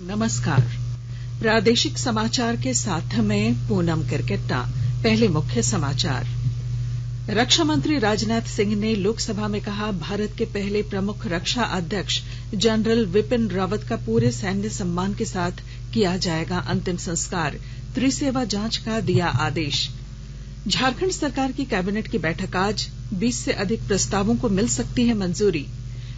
नमस्कार। प्रादेशिक समाचार के साथ मैं पूनम किरकिट्टा। पहले मुख्य समाचार। रक्षा मंत्री राजनाथ सिंह ने लोकसभा में कहा, भारत के पहले प्रमुख रक्षा अध्यक्ष जनरल विपिन रावत का पूरे सैन्य सम्मान के साथ किया जाएगा अंतिम संस्कार। त्रिसेवा जांच का दिया आदेश। झारखंड सरकार की कैबिनेट की बैठक आज। 20 से अधिक प्रस्तावों को मिल सकती है मंजूरी।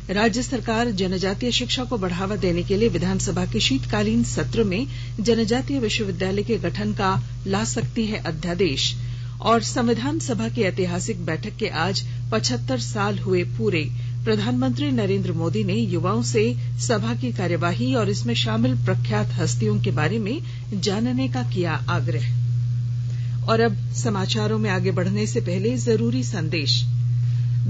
राज्य सरकार जनजातीय शिक्षा को बढ़ावा देने के लिए विधानसभा के शीतकालीन सत्र में जनजातीय विश्वविद्यालय के गठन का ला सकती है अध्यादेश। और संविधान सभा की ऐतिहासिक बैठक के आज 75 साल हुए पूरे। प्रधानमंत्री नरेंद्र मोदी ने युवाओं से सभा की कार्यवाही और इसमें शामिल प्रख्यात हस्तियों के बारे में जानने का किया आग्रह। और अब समाचारों में आगे बढ़ने से पहले जरूरी संदेश।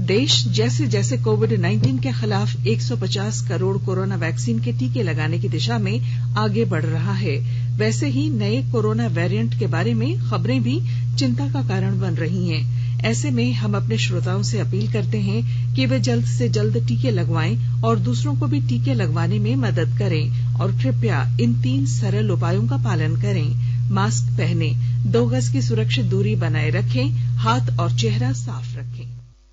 देश जैसे जैसे कोविड-19 के खिलाफ 150 करोड़ कोरोना वैक्सीन के टीके लगाने की दिशा में आगे बढ़ रहा है, वैसे ही नए कोरोना वेरिएंट के बारे में खबरें भी चिंता का कारण बन रही हैं। ऐसे में हम अपने श्रोताओं से अपील करते हैं कि वे जल्द से जल्द टीके लगवाएं और दूसरों को भी टीके लगवाने में मदद करें। और कृपया इन 3 सरल उपायों का पालन करें। मास्क पहनें, 2 गज की सुरक्षित दूरी बनाए रखें, हाथ और चेहरा साफ रखें।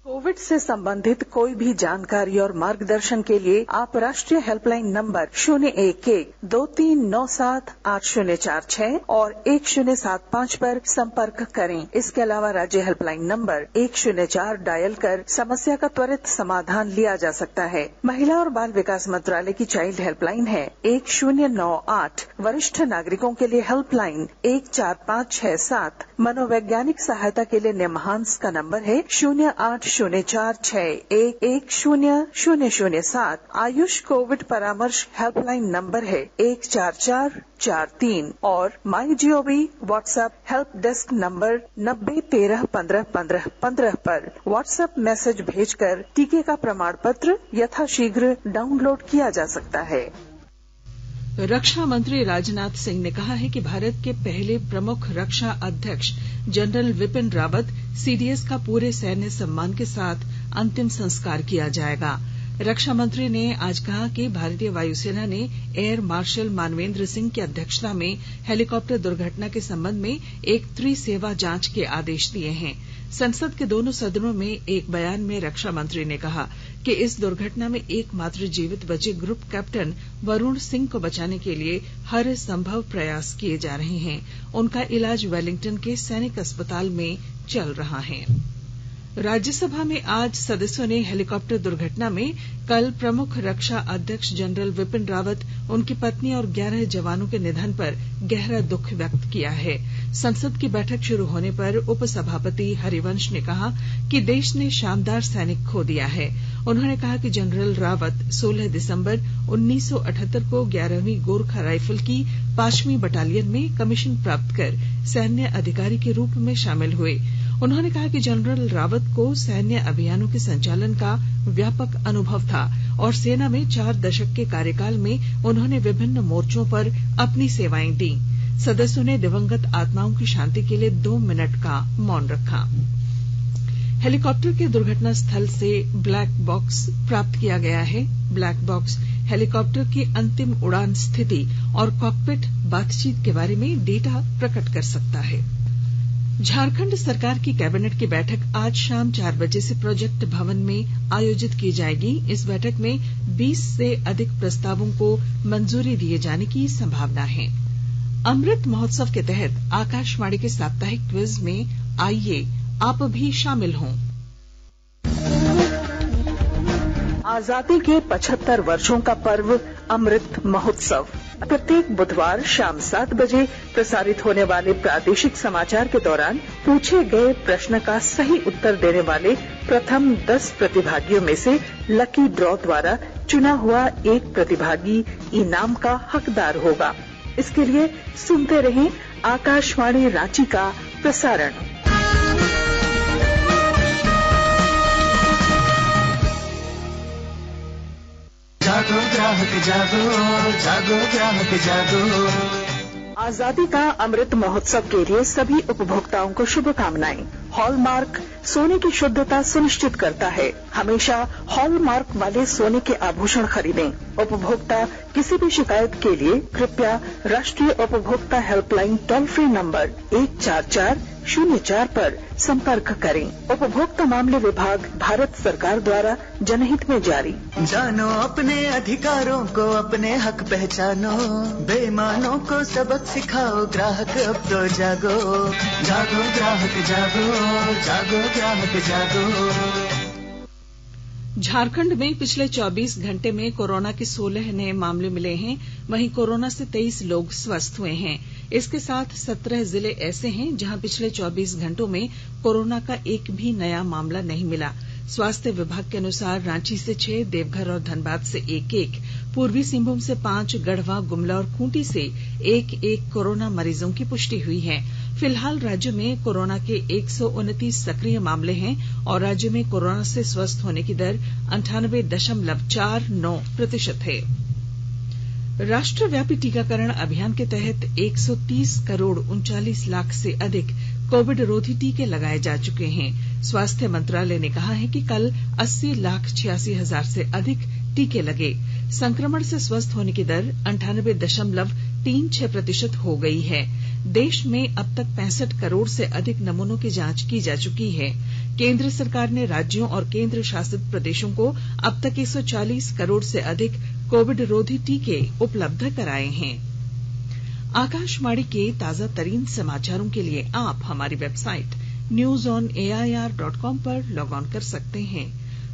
कोविड से संबंधित कोई भी जानकारी और मार्गदर्शन के लिए आप राष्ट्रीय हेल्पलाइन नंबर 011-2397-8046 और 1075 पर संपर्क करें। इसके अलावा राज्य हेल्पलाइन नंबर 104 डायल कर समस्या का त्वरित समाधान लिया जा सकता है। महिला और बाल विकास मंत्रालय की चाइल्ड हेल्पलाइन है 1098। वरिष्ठ नागरिकों के लिए हेल्पलाइन 14567। मनोवैज्ञानिक सहायता के लिए निमहांस का नंबर है 0804611007। आयुष कोविड परामर्श हेल्पलाइन नंबर है 14443 और MyGov WhatsApp help desk number 90131515 पर व्हाट्सएप मैसेज भेजकर टीके का प्रमाण पत्र यथाशीघ्र डाउनलोड किया जा सकता है। रक्षा मंत्री राजनाथ सिंह ने कहा है कि भारत के पहले प्रमुख रक्षा अध्यक्ष जनरल विपिन रावत सीडीएस का पूरे सैन्य सम्मान के साथ अंतिम संस्कार किया जाएगा। रक्षा मंत्री ने आज कहा कि भारतीय वायुसेना ने एयर मार्शल मानवेंद्र सिंह की अध्यक्षता में हेलीकॉप्टर दुर्घटना के संबंध में एक त्रिसेवा जांच के आदेश दिए हैं। संसद के दोनों सदनों में एक बयान में रक्षा मंत्री ने कहा कि इस दुर्घटना में एकमात्र जीवित बचे ग्रुप कैप्टन वरुण सिंह को बचाने के लिए हर संभव प्रयास किए जा रहे हैं। उनका इलाज वेलिंगटन के सैनिक अस्पताल में चल रहा है। राज्यसभा में आज सदस्यों ने हेलीकॉप्टर दुर्घटना में कल प्रमुख रक्षा अध्यक्ष जनरल विपिन रावत, उनकी पत्नी और 11 जवानों के निधन पर गहरा दुख व्यक्त किया है। संसद की बैठक शुरू होने पर उपसभापति हरिवंश ने कहा कि देश ने शानदार सैनिक खो दिया है। उन्होंने कहा कि जनरल रावत 16 दिसंबर 1978 को 11वीं गोरखा राइफल की 5वीं बटालियन में कमीशन प्राप्त कर सैन्य अधिकारी के रूप में शामिल हुए। उन्होंने कहा कि जनरल रावत को सैन्य अभियानों के संचालन का व्यापक अनुभव था और सेना में 4 दशक के कार्यकाल में उन्होंने विभिन्न मोर्चों पर अपनी सेवाएं दी। सदस्यों ने दिवंगत आत्माओं की शांति के लिए 2 मिनट का मौन रखा। हेलीकॉप्टर के दुर्घटना स्थल से ब्लैक बॉक्स प्राप्त किया गया है। ब्लैक बॉक्स हेलीकॉप्टर की अंतिम उड़ान स्थिति और कॉकपिट बातचीत के बारे में डेटा प्रकट कर सकता है। झारखंड सरकार की कैबिनेट की बैठक आज शाम 4 बजे से प्रोजेक्ट भवन में आयोजित की जाएगी। इस बैठक में 20 से अधिक प्रस्तावों को मंजूरी दिए जाने की संभावना है। अमृत महोत्सव के तहत आकाशवाणी के साप्ताहिक क्विज में आइए आप भी शामिल हों। आजादी के 75 वर्षों का पर्व अमृत महोत्सव प्रत्येक बुधवार शाम 7 बजे प्रसारित होने वाले प्रादेशिक समाचार के दौरान पूछे गए प्रश्न का सही उत्तर देने वाले प्रथम 10 प्रतिभागियों में से लकी ड्रॉ द्वारा चुना हुआ एक प्रतिभागी इनाम का हकदार होगा। इसके लिए सुनते रहें आकाशवाणी रांची का प्रसारण। जागो ग्राहक जागो, जागो ग्राहक जागो। आजादी का अमृत महोत्सव के लिए सभी उपभोक्ताओं को शुभकामनाएं। हॉलमार्क सोने की शुद्धता सुनिश्चित करता है। हमेशा हॉलमार्क वाले सोने के आभूषण खरीदें। उपभोक्ता किसी भी शिकायत के लिए कृपया राष्ट्रीय उपभोक्ता हेल्पलाइन टोल फ्री नंबर 14404 पर संपर्क करें। उपभोक्ता मामले विभाग, भारत सरकार द्वारा जनहित में जारी। जानो अपने अधिकारों को, अपने हक पहचानो, बेईमानों को सबक सिखाओ, ग्राहक अब तो जागो, जागो ग्राहक जागो, जागो ग्राहक जागो। झारखंड में पिछले 24 घंटे में कोरोना के 16 नए मामले मिले हैं। वहीं कोरोना से 23 लोग स्वस्थ हुए हैं। इसके साथ 17 जिले ऐसे हैं जहां पिछले 24 घंटों में कोरोना का एक भी नया मामला नहीं मिला। स्वास्थ्य विभाग के अनुसार रांची से 6, देवघर और धनबाद से 1-1, पूर्वी सिंहभूम से 5, गढ़वा, गुमला और खूंटी से 1-1 कोरोना मरीजों की पुष्टि हुई है। फिलहाल राज्य में कोरोना के 129 सक्रिय मामले हैं और राज्य में कोरोना से स्वस्थ होने की दर 98.49% है। राष्ट्रव्यापी टीकाकरण अभियान के तहत 130 करोड़ 39 लाख से अधिक कोविड रोधी टीके लगाए जा चुके हैं। स्वास्थ्य मंत्रालय ने कहा है कि कल 80,86,000 से अधिक टीके लगे। संक्रमण से स्वस्थ होने की दर 98.36% हो गई है। देश में अब तक 65 करोड़ से अधिक नमूनों की जांच की जा चुकी है। केंद्र सरकार ने राज्यों और केंद्र शासित प्रदेशों को अब तक 140 करोड़ से अधिक कोविड रोधी टीके उपलब्ध कराए हैं। आकाशवाणी के ताजा तरीन समाचारों के लिए आप हमारी वेबसाइट newsonair.com पर लॉग ऑन कर सकते हैं।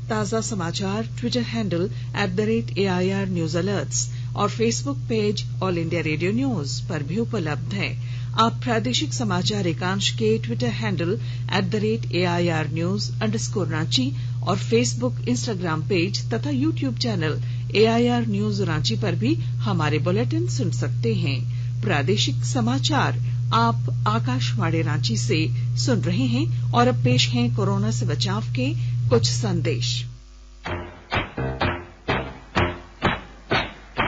ताजा समाचार Twitter handle @AIR News Alerts और Facebook page all India radio news पर भी उपलब्ध है। आप प्रादेशिक समाचार एकांश के ट्विटर हैंडल @AIR News_Ranchi और फेसबुक, इंस्टाग्राम पेज तथा YouTube channel AIR News Ranchi पर भी हमारे बुलेटिन सुन सकते हैं। प्रादेशिक समाचार आप आकाशवाणी रांची से सुन रहे हैं और अब पेश हैं कोरोना से बचाव के कुछ संदेश।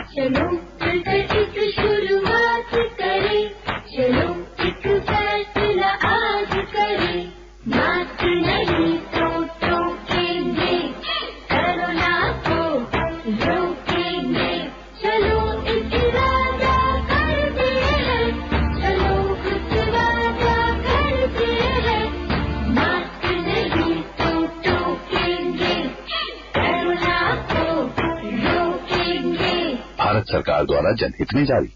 चलो मिलकर एक शुरुआत करें, चलो एक फैसला आज करें, मास्क नहीं तो टोकेंगे, कोरोना को रोकेंगे, चलो एक इरादा करते हैं, चलो कुछ वादा करते हैं, मास्क नहीं तो टोकेंगे, कोरोना को रोकेंगे। भारत सरकार द्वारा जनहित में जारी।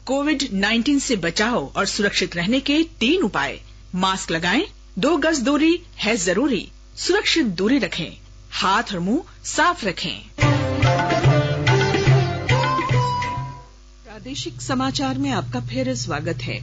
कोविड-19 से बचाव और सुरक्षित रहने के 3 उपाय। मास्क लगाएं, 2 गज दूरी है जरूरी, सुरक्षित दूरी रखें, हाथ और मुंह साफ रखें। प्रादेशिक समाचार में आपका फिर स्वागत है।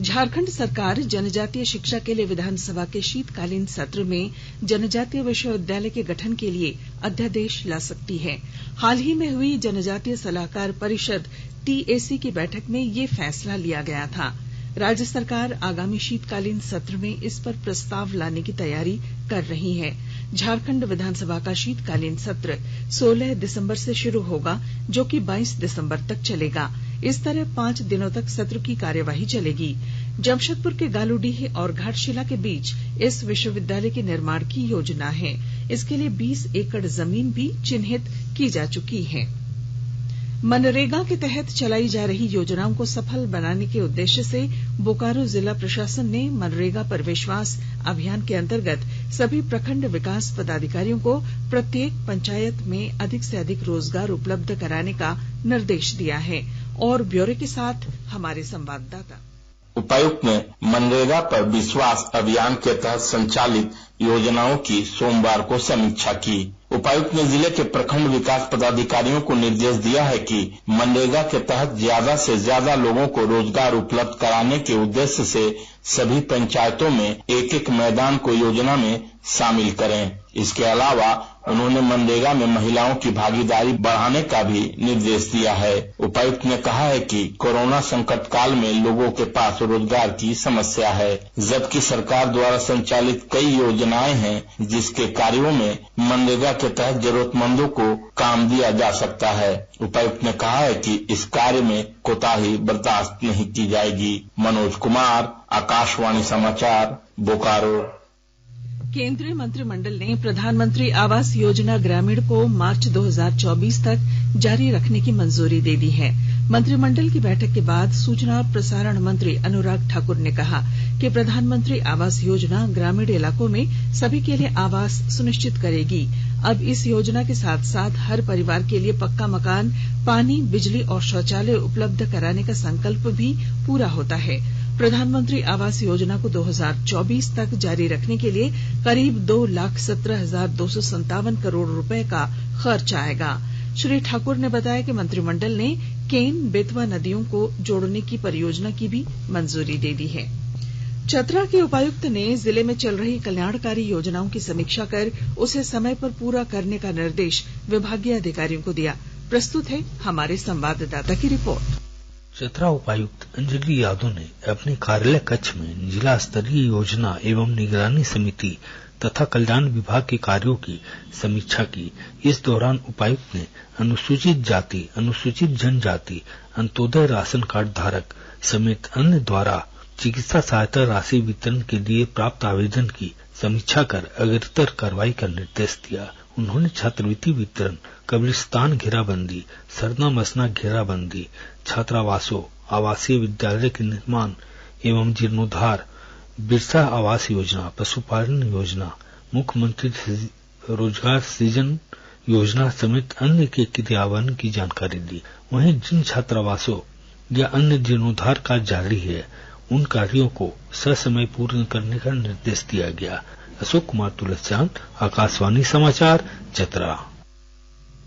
झारखंड सरकार जनजातीय शिक्षा के लिए विधानसभा के शीतकालीन सत्र में जनजातीय विश्वविद्यालय के गठन के लिए अध्यादेश ला सकती है। हाल ही में हुई जनजातीय सलाहकार परिषद TAC की बैठक में ये फैसला लिया गया था। राज्य सरकार आगामी शीतकालीन सत्र में इस पर प्रस्ताव लाने की तैयारी कर रही है। झारखंड विधानसभा का शीतकालीन सत्र 16 दिसंबर से शुरू होगा, जो कि 22 दिसंबर तक चलेगा। इस तरह 5 दिनों तक सत्र की कार्यवाही चलेगी। जमशेदपुर के गालूडीह और घाटशिला के बीच इस विश्वविद्यालय के निर्माण की योजना है। इसके लिए 20 एकड़ जमीन भी चिन्हित की जा चुकी है। मनरेगा के तहत चलाई जा रही योजनाओं को सफल बनाने के उद्देश्य से बोकारो जिला प्रशासन ने मनरेगा पर विश्वास अभियान के अंतर्गत सभी प्रखंड विकास पदाधिकारियों को प्रत्येक पंचायत में अधिक से अधिक रोजगार उपलब्ध कराने का निर्देश दिया है। और ब्यौरे के साथ हमारे संवाददाता। उपायुक्त ने मनरेगा पर विश्वास अभियान के तहत संचालित योजनाओं की सोमवार को समीक्षा की। उपायुक्त ने जिले के प्रखंड विकास पदाधिकारियों को निर्देश दिया है कि मनरेगा के तहत ज्यादा से ज्यादा लोगों को रोजगार उपलब्ध कराने के उद्देश्य से सभी पंचायतों में एक एक मैदान को योजना में शामिल करें। इसके अलावा उन्होंने मनरेगा में महिलाओं की भागीदारी बढ़ाने का भी निर्देश दिया है। उपायुक्त ने कहा है कि कोरोना संकट काल में लोगों के पास रोजगार की समस्या है, जबकि सरकार द्वारा संचालित कई योजनाएं हैं जिसके कार्यों में मनरेगा के तहत जरूरतमंदों को काम दिया जा सकता है। उपायुक्त ने कहा है कि इस कार्य में कोताही बर्दाश्त नहीं की जाएगी। मनोज कुमार, आकाशवाणी समाचार, बोकारो। केंद्रीय मंत्रिमंडल ने प्रधानमंत्री आवास योजना ग्रामीण को मार्च 2024 तक जारी रखने की मंजूरी दे दी है। मंत्रिमंडल की बैठक के बाद सूचना और प्रसारण मंत्री अनुराग ठाकुर ने कहा कि प्रधानमंत्री आवास योजना ग्रामीण इलाकों में सभी के लिए आवास सुनिश्चित करेगी। अब इस योजना के साथ साथ हर परिवार के लिए पक्का मकान, पानी, बिजली और शौचालय उपलब्ध कराने का संकल्प भी पूरा होता है। प्रधानमंत्री आवास योजना को 2024 तक जारी रखने के लिए करीब 2,17,257 करोड़ रुपए का खर्च आएगा। श्री ठाकुर ने बताया कि मंत्रिमंडल ने केन बेतवा नदियों को जोड़ने की परियोजना की भी मंजूरी दे दी है। चतरा के उपायुक्त ने जिले में चल रही कल्याणकारी योजनाओं की समीक्षा कर उसे समय पर पूरा करने का निर्देश विभागीय अधिकारियों को दिया। प्रस्तुत है हमारे संवाददाता की रिपोर्ट। चतरा उपायुक्त अंजलि यादव ने अपने कार्यालय कक्ष में जिला स्तरीय योजना एवं निगरानी समिति तथा कल्याण विभाग के कार्यों की समीक्षा की। इस दौरान उपायुक्त ने अनुसूचित जाति, अनुसूचित जनजाति, अंत्योदय राशन कार्ड धारक समेत अन्य द्वारा चिकित्सा सहायता राशि वितरण के लिए प्राप्त आवेदन की समीक्षा कर अग्रतर कार्रवाई का निर्देश दिया। उन्होंने छात्रवृत्ति वितरण, कब्रिस्तान घेराबंदी, सरना मसना घेराबंदी, छात्रावासों, आवासीय विद्यालय के निर्माण एवं जीर्णोद्धार, बिरसा आवास योजना, पशुपालन योजना, मुख्यमंत्री रोजगार सृजन योजना समेत अन्य के क्रियान्वयन की जानकारी दी। वहीं जिन छात्रावासों या अन्य जीर्णोद्धार कार्य जारी है उन कार्यों को ससमय पूर्ण करने का निर्देश दिया गया। अशोक कुमार तुलसियान, आकाशवाणी समाचार, चतरा।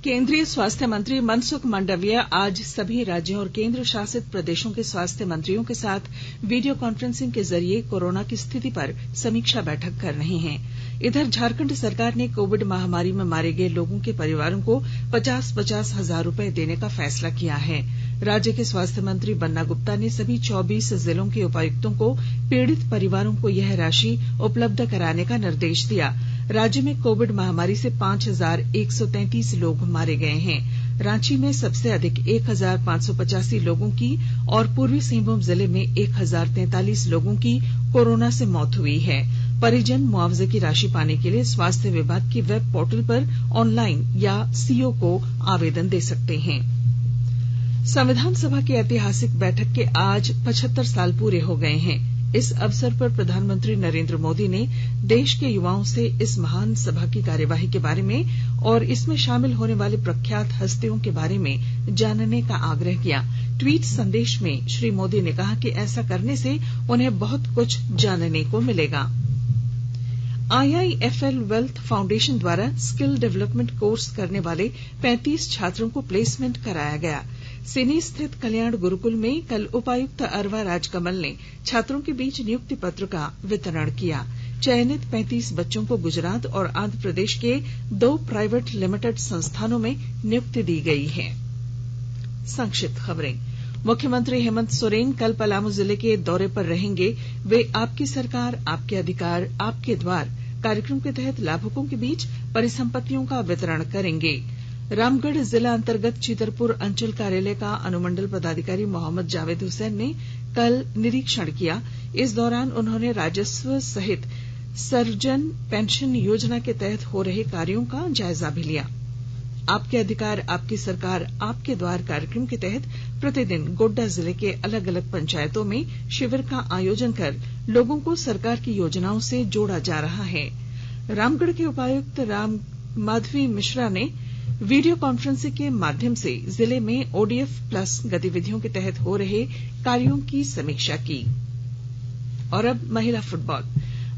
केंद्रीय स्वास्थ्य मंत्री मनसुख मांडविया आज सभी राज्यों और केंद्र शासित प्रदेशों के स्वास्थ्य मंत्रियों के साथ वीडियो कॉन्फ्रेंसिंग के जरिए कोरोना की स्थिति पर समीक्षा बैठक कर रहे हैं। इधर झारखंड सरकार ने कोविड महामारी में मारे गए लोगों के परिवारों को 50-50 हजार रुपए देने का फैसला किया है। राज्य के स्वास्थ्य मंत्री बन्ना गुप्ता ने सभी 24 जिलों के उपायुक्तों को पीड़ित परिवारों को यह राशि उपलब्ध कराने का निर्देश दिया। राज्य में कोविड महामारी से 5,133 लोग मारे गए हैं। रांची में सबसे अधिक 1,585 लोगों की और पूर्वी सिंहभूम जिले में 1,043 लोगों की कोरोना से मौत हुई है। परिजन मुआवजे की राशि पाने के लिए स्वास्थ्य विभाग की वेब पोर्टल पर ऑनलाइन या सीओ को आवेदन दे सकते हैं। संविधान सभा की ऐतिहासिक बैठक के आज 75 साल पूरे हो गए हैं। इस अवसर पर प्रधानमंत्री नरेंद्र मोदी ने देश के युवाओं से इस महान सभा की कार्यवाही के बारे में और इसमें शामिल होने वाली प्रख्यात हस्तियों के बारे में जानने का आग्रह किया। ट्वीट संदेश में श्री मोदी ने कहा कि ऐसा करने से उन्हें बहुत कुछ जानने को मिलेगा। IIFL वेल्थ फाउंडेशन द्वारा स्किल डेवलपमेंट कोर्स करने वाले 35 छात्रों को प्लेसमेंट कराया गया। सिनी स्थित कल्याण गुरुकुल में कल उपायुक्त अरवा राजकमल ने छात्रों के बीच नियुक्ति पत्र का वितरण किया। चयनित 35 बच्चों को गुजरात और आंध्र प्रदेश के 2 प्राइवेट लिमिटेड संस्थानों में नियुक्ति दी गई है। संक्षिप्त खबरें। मुख्यमंत्री हेमंत सोरेन कल पलामू जिले के दौरे पर रहेंगे। वे आपकी सरकार, आपके अधिकार, आपके द्वार कार्यक्रम के तहत लाभुकों के बीच परिसंपत्तियों का वितरण करेंगे। रामगढ़ जिला अंतर्गत चीतरपुर अंचल कार्यालय का अनुमंडल पदाधिकारी मोहम्मद जावेद हुसैन ने कल निरीक्षण किया। इस दौरान उन्होंने राजस्व सहित सर्वजन पेंशन योजना के तहत हो रहे कार्यों का जायजा भी लिया। आपके अधिकार, आपकी सरकार, आपके द्वार कार्यक्रम के तहत प्रतिदिन गोड्डा जिले के अलग अलग पंचायतों में शिविर का आयोजन कर लोगों को सरकार की योजनाओं से जोड़ा जा रहा है। रामगढ़ के उपायुक्त राम माधवी मिश्रा ने वीडियो कॉन्फ्रेंसिंग के माध्यम से जिले में ODF प्लस गतिविधियों के तहत हो रहे कार्यों की समीक्षा की। और अब महिला फुटबॉल।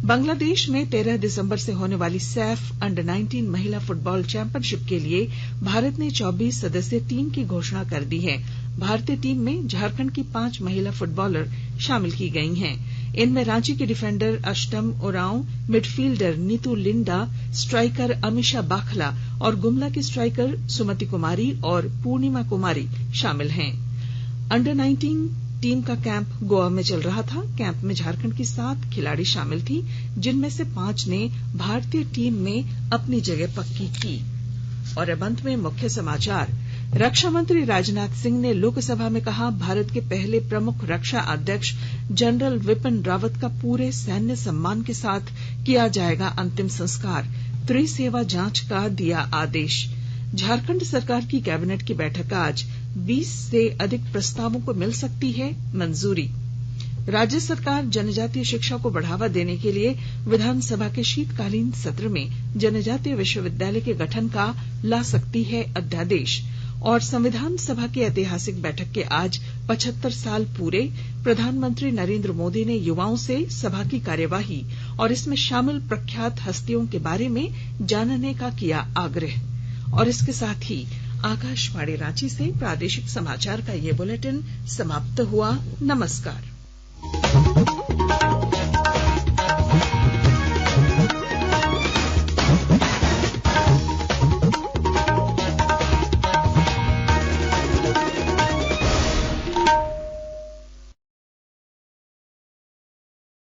बांग्लादेश में 13 दिसंबर से होने वाली सैफ अंडर-19 महिला फुटबॉल चैंपियनशिप के लिए भारत ने 24 सदस्यीय टीम की घोषणा कर दी है। भारतीय टीम में झारखंड की 5 महिला फुटबॉलर शामिल की गई हैं। इनमें रांची की डिफेंडर अष्टम उरांव, मिडफील्डर नीतू लिंडा, स्ट्राइकर अमीषा बाखला और गुमला की स्ट्राइकर सुमति कुमारी और पूर्णिमा कुमारी शामिल हैं। अंडर 19 टीम का कैंप गोवा में चल रहा था। कैंप में झारखंड की 7 खिलाड़ी शामिल थी, जिनमें से 5 ने भारतीय टीम में अपनी जगह पक्की की। और अब अंत में मुख्य समाचार। रक्षा मंत्री राजनाथ सिंह ने लोकसभा में कहा, भारत के पहले प्रमुख रक्षा अध्यक्ष जनरल विपिन रावत का पूरे सैन्य सम्मान के साथ किया जाएगा अंतिम संस्कार। त्रिसेवा जांच का दिया आदेश। झारखंड सरकार की कैबिनेट की बैठक आज। 20 से अधिक प्रस्तावों को मिल सकती है मंजूरी। राज्य सरकार जनजातीय शिक्षा को बढ़ावा देने के लिए विधानसभा के शीतकालीन सत्र में जनजातीय विश्वविद्यालय के गठन का ला सकती है अध्यादेश। और संविधान सभा की ऐतिहासिक बैठक के आज 75 साल पूरे। प्रधानमंत्री नरेंद्र मोदी ने युवाओं से सभा की कार्यवाही और इसमें शामिल प्रख्यात हस्तियों के बारे में जानने का किया आग्रह। और इसके साथ ही आकाशवाणी रांची से प्रादेशिक समाचार का ये बुलेटिन समाप्त हुआ। नमस्कार।